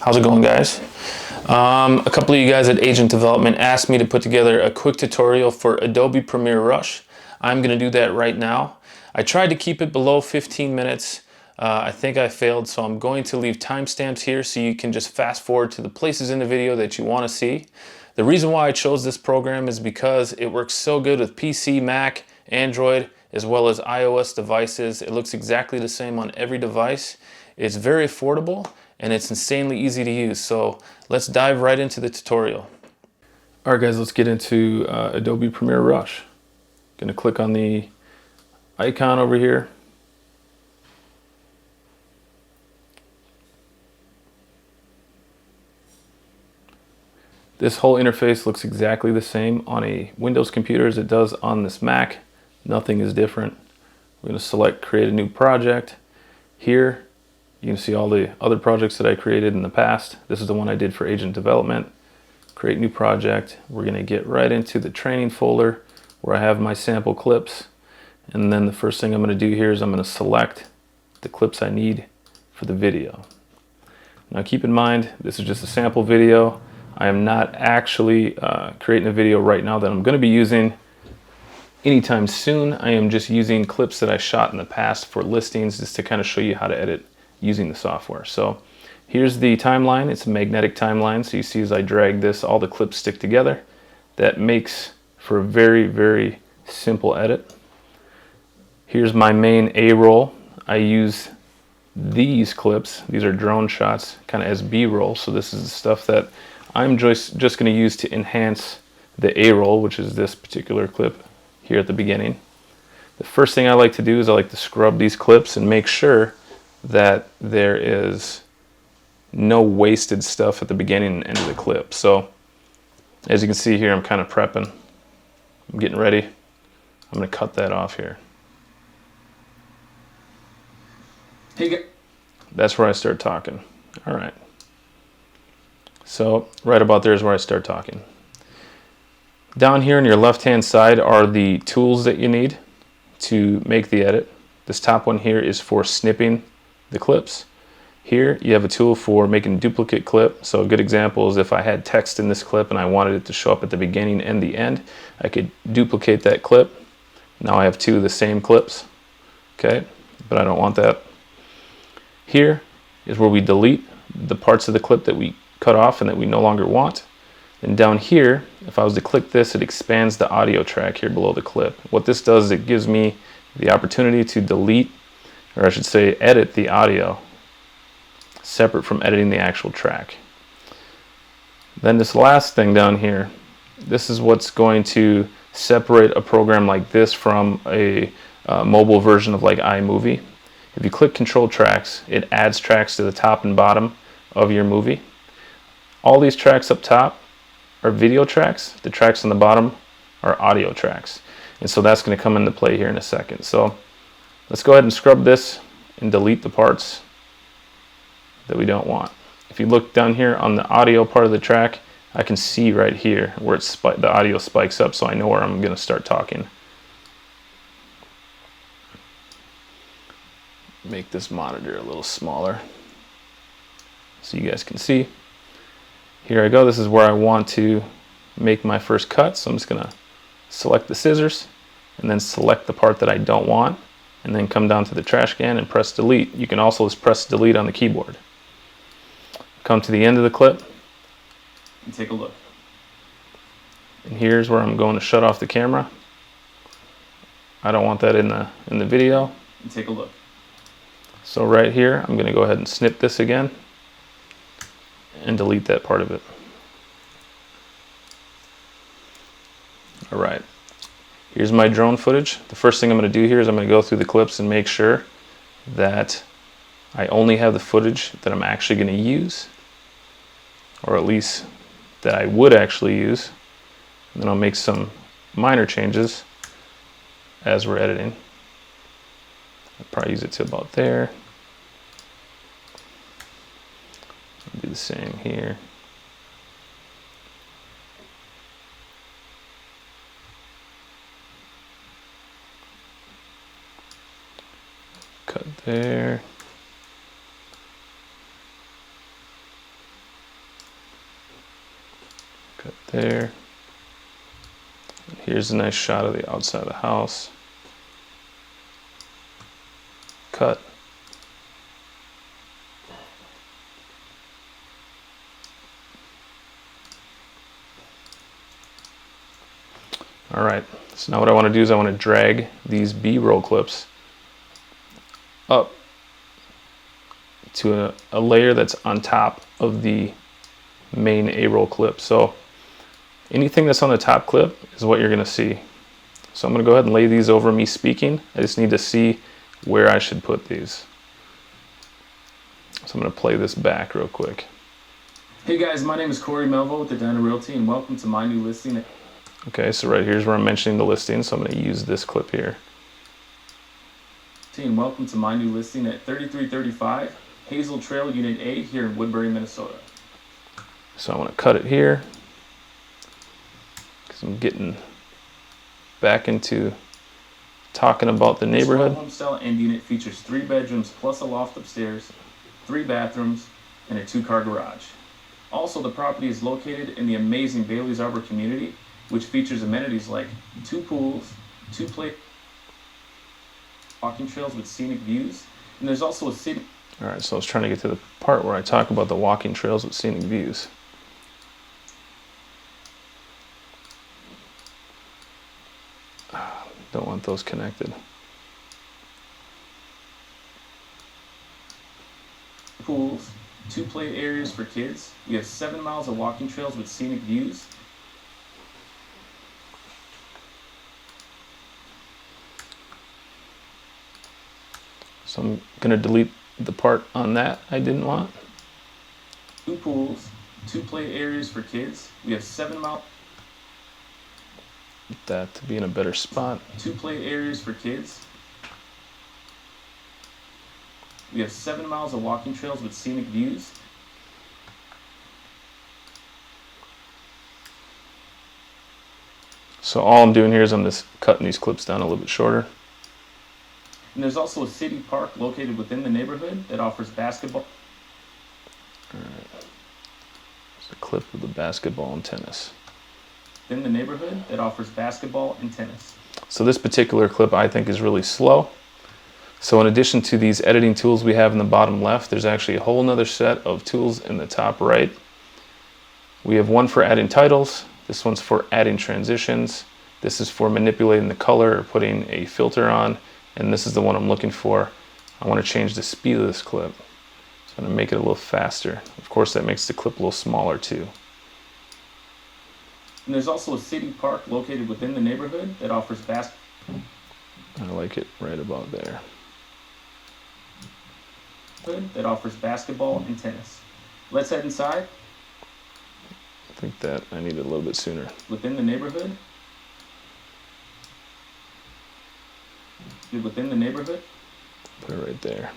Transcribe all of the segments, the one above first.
How's it going, guys? A couple of you guys at Agent Development asked me to put together a quick tutorial for Adobe Premiere Rush. I'm going to do that right now. I tried to keep it below 15 minutes. I think I failed, so I'm going to leave timestamps here so you can just fast forward to the places in the video that you want to see. The reason why I chose this program is because it works so good with PC, Mac, Android, as well as iOS devices. It looks exactly the same on every device. It's very affordable and it's insanely easy to use. So let's dive right into the tutorial. All right, guys, let's get into Adobe Premiere Rush. Gonna click on the icon over here. This whole interface looks exactly the same on a Windows computer as it does on this Mac. Nothing is different. We're going to select create a new project. Here you can see all the other projects that I created in the past. This is the one I did for Agent Development. Create new project. We're going to get right into the training folder where I have my sample clips. And then the first thing I'm going to do here is I'm going to select the clips I need for the video. Now keep in mind, this is just a sample video. I am not actually creating a video right now that I'm going to be using anytime soon. I am just using clips that I shot in the past for listings just to kind of show you how to edit using the software. So here's the timeline. It's a magnetic timeline. So you see as I drag this, all the clips stick together. That makes for a very, very simple edit. Here's my main A-roll. I use these clips. These are drone shots kind of as B-roll. So this is the stuff that I'm just going to use to enhance the A-roll, which is this particular clip here at the beginning. The first thing I like to do is I like to scrub these clips and make sure that there is no wasted stuff at the beginning and end of the clip. So as you can see here, I'm kind of prepping. I'm getting ready. I'm going to cut that off here. That's where I start talking. All right. So right about there is where I start talking. Down here on your left-hand side are the tools that you need to make the edit. This top one here is for snipping the clips. Here you have a tool for making a duplicate clip. So a good example is if I had text in this clip and I wanted it to show up at the beginning and the end, I could duplicate that clip. Now I have two of the same clips, okay? But I don't want that. Here is where we delete the parts of the clip that we cut off and that we no longer want. And down here, if I was to click this, it expands the audio track here below the clip. What this does is it gives me the opportunity to delete, or I should say edit the audio separate from editing the actual track. Then this last thing down here, this is what's going to separate a program like this from a mobile version of like iMovie. If you click Control Tracks, it adds tracks to the top and bottom of your movie. All these tracks up top are video tracks. The tracks on the bottom are audio tracks. And so that's going to come into play here in a second. So let's go ahead and scrub this and delete the parts that we don't want. If you look down here on the audio part of the track, I can see right here where the audio spikes up, so I know where I'm going to start talking. Make this monitor a little smaller so you guys can see. Here I go. This is where I want to make my first cut. So I'm just going to select the scissors and then select the part that I don't want and then come down to the trash can and press delete. You can also just press delete on the keyboard. Come to the end of the clip and take a look. And here's where I'm going to shut off the camera. I don't want that in the video. And take a look. So right here, I'm going to go ahead and snip this again and delete that part of it. All right, here's my drone footage. The first thing I'm going to do here is I'm going to go through the clips and make sure that I only have the footage that I'm actually going to use, or at least that I would actually use. And then I'll make some minor changes as we're editing. I'll probably use it to about there. I'll do the same here. Cut there. Cut there. And here's a nice shot of the outside of the house. Cut. All right, so now what I want to do is I want to drag these B-roll clips up to a layer that's on top of the main A-roll clip. So anything that's on the top clip is what you're going to see. So I'm going to go ahead and lay these over me speaking. I just need to see where I should put these. So I'm going to play this back real quick. Hey guys, my name is Corey Melville with Adobe Realty and welcome to my new listing. Okay, so right here's where I'm mentioning the listing, so I'm going to use this clip here. And welcome to my new listing at 3335 Hazel Trail Unit A here in Woodbury, Minnesota. So I want to cut it here because I'm getting back into talking about the neighborhood. This home style end unit features 3 bedrooms plus a loft upstairs, 3 bathrooms, and a 2-car garage. Also, the property is located in the amazing Bailey's Arbor community, which features amenities like 2 pools, 2 walking trails with scenic views, and there's also a city. All right, so I was trying to get to the part where I talk about the walking trails with scenic views. Don't want those connected. Pools, 2 play areas for kids. We have 7 miles of walking trails with scenic views. So I'm gonna delete the part on that I didn't want. 2 pools, 2 play areas for kids. We have 7 miles. That to be in a better spot. 2 play areas for kids. We have 7 miles of walking trails with scenic views. So all I'm doing here is I'm just cutting these clips down a little bit shorter. And there's also a city park located within the neighborhood that offers basketball. All right. There's a clip of the basketball and tennis. In the neighborhood that offers basketball and tennis. So this particular clip I think is really slow. So in addition to these editing tools we have in the bottom left, there's actually a whole nother set of tools in the top right. We have one for adding titles. This one's for adding transitions. This is for manipulating the color or putting a filter on. And this is the one I'm looking for. I want to change the speed of this clip. So I'm going to make it a little faster. Of course, that makes the clip a little smaller too. And there's also a city park located within the neighborhood that offers basketball. I like it right about there. That offers basketball and tennis. Let's head inside. I think that I need it a little bit sooner. Within the neighborhood. Within the neighborhood. Put it right there.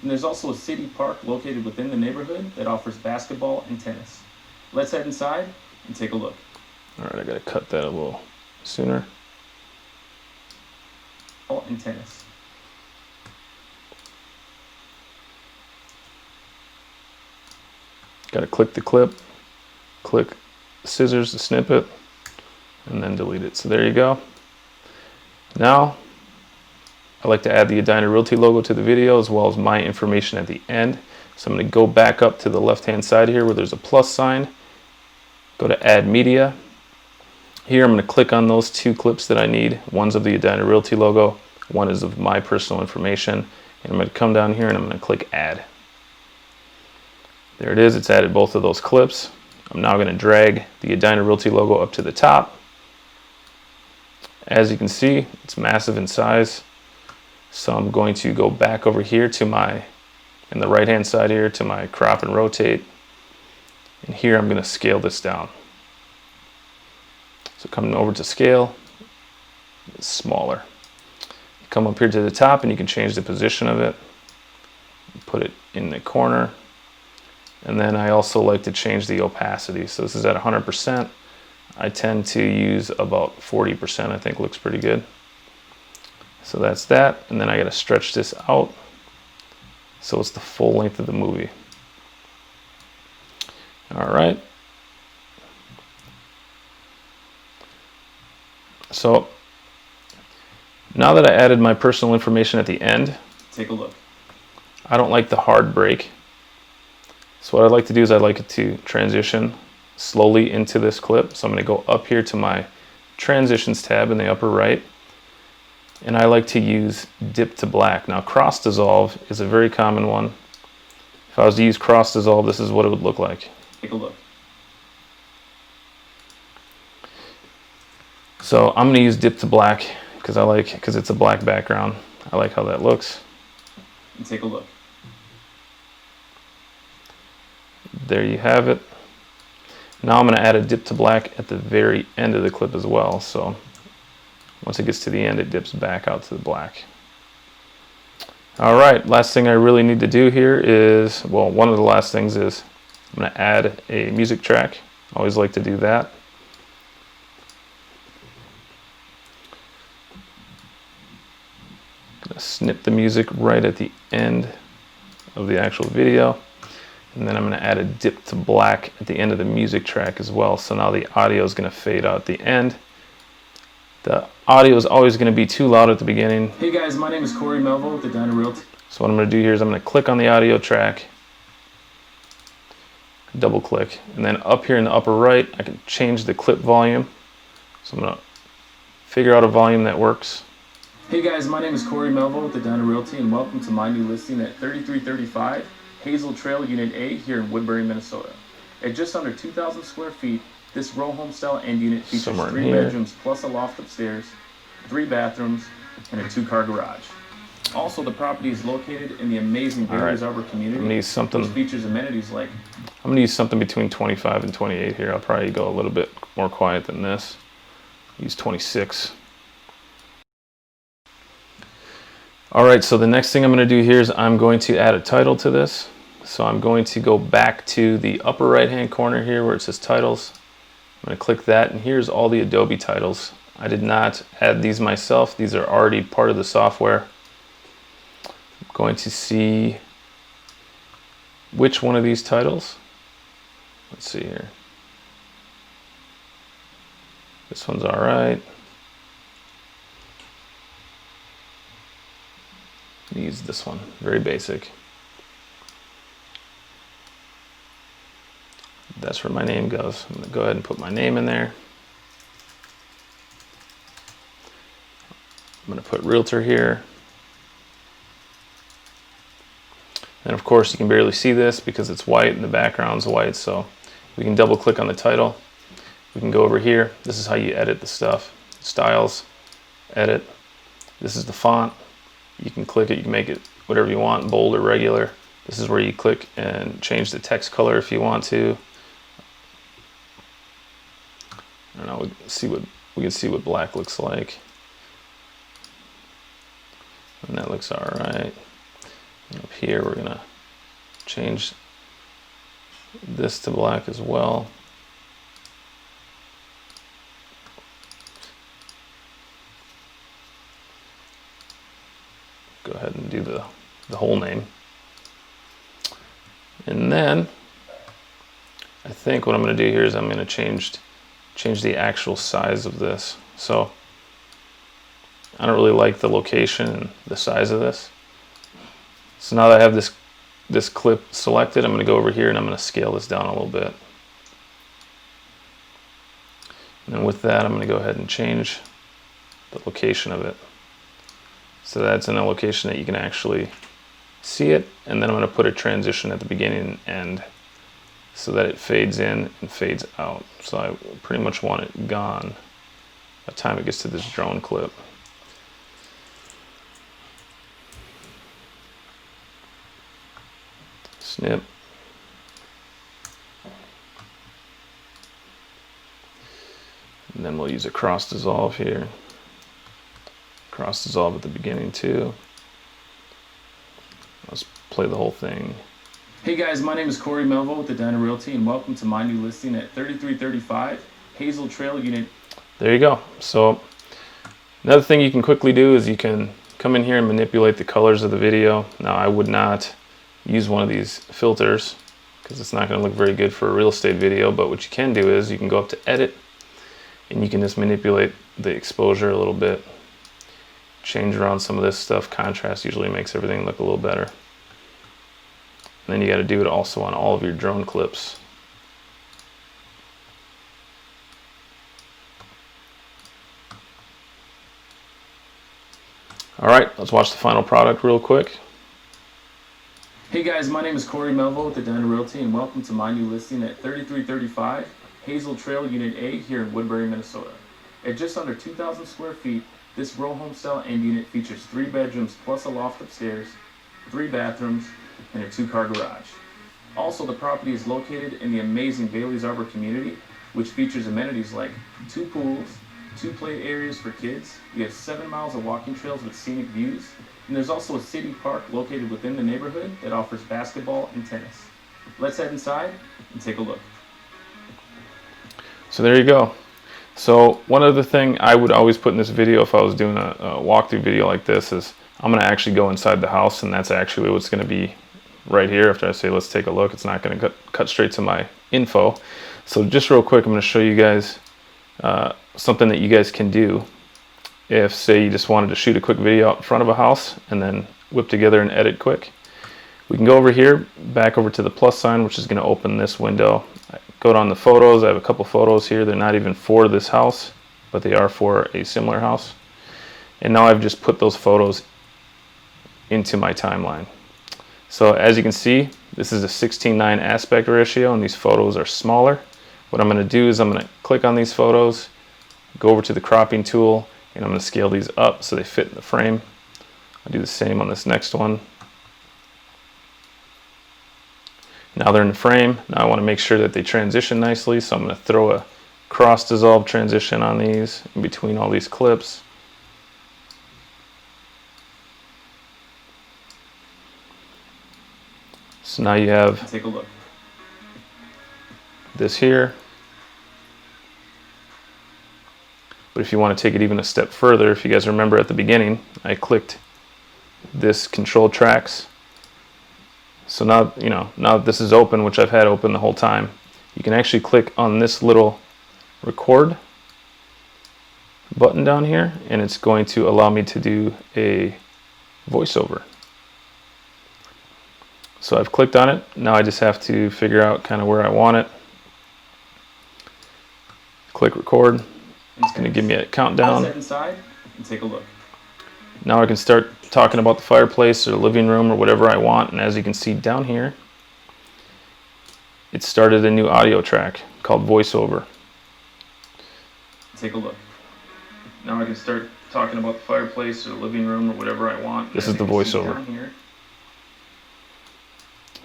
And there's also a city park located within the neighborhood that offers basketball and tennis. Let's head inside and take a look. All right, I gotta cut that a little sooner. And tennis. Gotta click the clip, click scissors to snip it, and then delete it. So there you go. Now, I like to add the Adobe Realty logo to the video as well as my information at the end. So I'm going to go back up to the left-hand side here where there's a plus sign. Go to Add Media. Here I'm going to click on those 2 clips that I need. One's of the Adobe Realty logo, one is of my personal information. And I'm going to come down here and I'm going to click Add. There it is, it's added both of those clips. I'm now going to drag the Adobe Realty logo up to the top. As you can see, it's massive in size. So I'm going to go back over here to my, in the right hand side here, to my crop and rotate. And here I'm going to scale this down. So coming over to scale, it's smaller. Come up here to the top and you can change the position of it. Put it in the corner. And then I also like to change the opacity. So this is at 100%. I tend to use about 40%, I think looks pretty good. So that's that, and then I gotta stretch this out so it's the full length of the movie. All right. So now that I added my personal information at the end, take a look. I don't like the hard break. So what I'd like to do is I'd like it to transition slowly into this clip. So I'm going to go up here to my transitions tab in the upper right. And I like to use dip to black. Now cross dissolve is a very common one. If I was to use cross dissolve, this is what it would look like. Take a look. So I'm going to use dip to black because it's a black background. I like how that looks. And take a look. There you have it. Now I'm going to add a dip to black at the very end of the clip as well. So once it gets to the end, it dips back out to the black. All right, last thing I really need to do here is, well, one of the last things is I'm going to add a music track. I always like to do that. Snip the music right at the end of the actual video, and then I'm going to add a dip to black at the end of the music track as well. So now the audio is going to fade out at the end. The audio is always going to be too loud at the beginning. Hey guys, my name is Corey Melville with the Diner Realty. So what I'm going to do here is I'm going to click on the audio track, double click, and then up here in the upper right I can change the clip volume. So I'm going to figure out a volume that works. Hey guys, my name is Corey Melville with the Diner Realty, and welcome to my new listing at 3335 Hazel Trail Unit A here in Woodbury, Minnesota. At just under 2,000 square feet, this row home style end unit features 3 bedrooms plus a loft upstairs, 3 bathrooms, and a 2-car garage. Also, the property is located in the amazing Bailey's Arbor community, which features amenities like... I'm going to use something between 25 and 28 here. I'll probably go a little bit more quiet than this. Use 26. All right, so the next thing I'm going to do here is I'm going to add a title to this. So I'm going to go back to the upper right hand corner here where it says titles. I'm going to click that, and here's all the Adobe titles. I did not add these myself. These are already part of the software. I'm going to see which one of these titles. Let's see here. This one's all right. Use this one, very basic. That's where my name goes. I'm going to go ahead and put my name in there. I'm going to put Realtor here. And of course you can barely see this because it's white and the background's white, so we can double click on the title. We can go over here. This is how you edit the stuff. Styles, edit. This is the font. You can click it, you can make it whatever you want, bold or regular. This is where you click and change the text color if you want to. I don't know, we can see what black looks like. And that looks all right. And up here we're gonna change this to black as well. Go ahead and do the whole name. And then I think what I'm going to do here is I'm going to change the actual size of this. So I don't really like the location and the size of this. So now that I have this clip selected, I'm going to go over here and I'm going to scale this down a little bit. And then with that, I'm going to go ahead and change the location of it. So that's in a location that you can actually see it, and then I'm going to put a transition at the beginning and end so that it fades in and fades out. So I pretty much want it gone by the time it gets to this drone clip. Snip. And then we'll use a cross dissolve here. Cross dissolve at the beginning too. Let's play the whole thing. Hey guys, my name is Corey Melville with the Diner Realty, and welcome to my new listing at 3335 Hazel Trail Unit. There you go. So another thing you can quickly do is you can come in here and manipulate the colors of the video. Now I would not use one of these filters. because it's not going to look very good for a real estate video. But what you can do is you can go up to edit, and you can just manipulate the exposure a little bit, change around some of this stuff. Contrast usually makes everything look a little better. And then you got to do it also on all of your drone clips. All right, let's watch the final product real quick. Hey guys, my name is Corey Melville with Adobe Realty, and welcome to my new listing at 3335 Hazel Trail Unit A here in Woodbury, Minnesota. At just under 2,000 square feet, this row home style end unit features 3 bedrooms plus a loft upstairs, 3 bathrooms, and a 2-car garage. Also, the property is located in the amazing Bailey's Arbor community, which features amenities like 2 pools, 2 play areas for kids. We have 7 miles of walking trails with scenic views, and there's also a city park located within the neighborhood that offers basketball and tennis. Let's head inside and take a look. So there you go. So one other thing I would always put in this video if I was doing a walkthrough video like this is I'm going to actually go inside the house, and that's actually what's going to be right here. After I say let's take a look, it's not going to cut straight to my info. So just real quick, I'm going to show you guys something that you guys can do if, say, you just wanted to shoot a quick video out in front of a house and then whip together and edit quick. We can go over here, back over to the plus sign, which is going to open this window. Go down to photos. I have a couple photos here. They're not even for this house, but they are for a similar house. And now I've just put those photos into my timeline. So as you can see, this is a 16:9 aspect ratio, and these photos are smaller. What I'm going to do is I'm going to click on these photos, go over to the cropping tool, and I'm going to scale these up so they fit in the frame. I'll do the same on this next one. Now they're in the frame. Now I want to make sure that they transition nicely, so I'm going to throw a cross dissolve transition on these in between all these clips. So now you have Take a look. this here. But if you want to take it even a step further, if you guys remember at the beginning, I clicked this control tracks. So now, now that this is open, which I've had open the whole time, you can actually click on this little record button down here, and it's going to allow me to do a voiceover. So I've clicked on it. Now I just have to figure out kind of where I want it. Click record. It's going to give me a countdown. Let's head inside and take a look. Now I can start talking about the fireplace or the living room or whatever I want. And as you can see down here, it started a new audio track called Voiceover. Take a look. Now I can start talking about the fireplace or the living room or whatever I want. This is the voiceover. I'm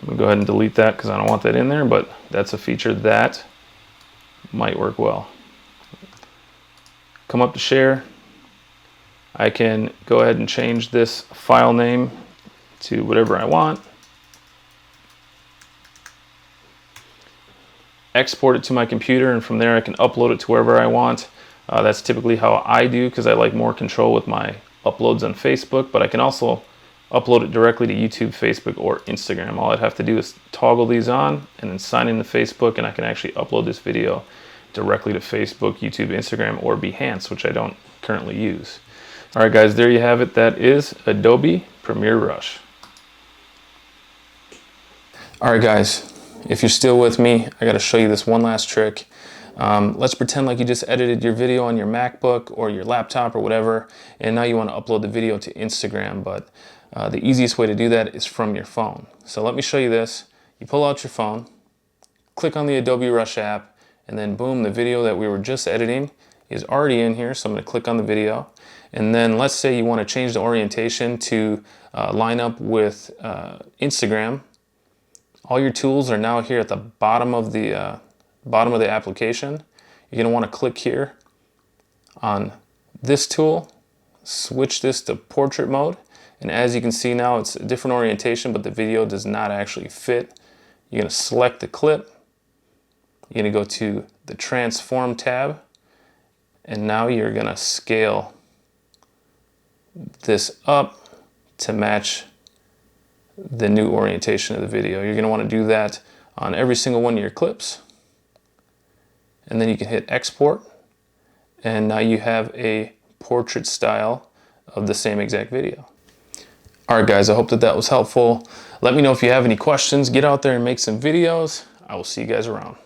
going to go ahead and delete that because I don't want that in there, but that's a feature that might work well. Come up to share. I can go ahead and change this file name to whatever I want. Export it to my computer, and from there I can upload it to wherever I want. That's typically how I do because I like more control with my uploads on Facebook, but I can also upload it directly to YouTube, Facebook, or Instagram. All I'd have to do is toggle these on and then sign in to Facebook, and I can actually upload this video directly to Facebook, YouTube, Instagram, or Behance, which I don't currently use. All right, guys, there you have it. That is Adobe Premiere Rush. All right, guys, if you're still with me, I got to show you this one last trick. Let's pretend like you just edited your video on your MacBook or your laptop or whatever, and now you want to upload the video to Instagram, but the easiest way to do that is from your phone. So let me show you this. You pull out your phone, click on the Adobe Rush app, and then boom, the video that we were just editing is already in here. So I'm going to click on the video, and then let's say you want to change the orientation to line up with Instagram. All your tools are now here at the bottom of the application. You're going to want to click here on this tool, switch this to portrait mode, and as you can see now it's a different orientation, but the video does not actually fit. You're going to select the clip, you're going to go to the transform tab, and now you're going to scale this up to match the new orientation of the video. You're going to want to do that on every single one of your clips. And then you can hit export. And now you have a portrait style of the same exact video. All right, guys, I hope that was helpful. Let me know if you have any questions. Get out there and make some videos. I will see you guys around.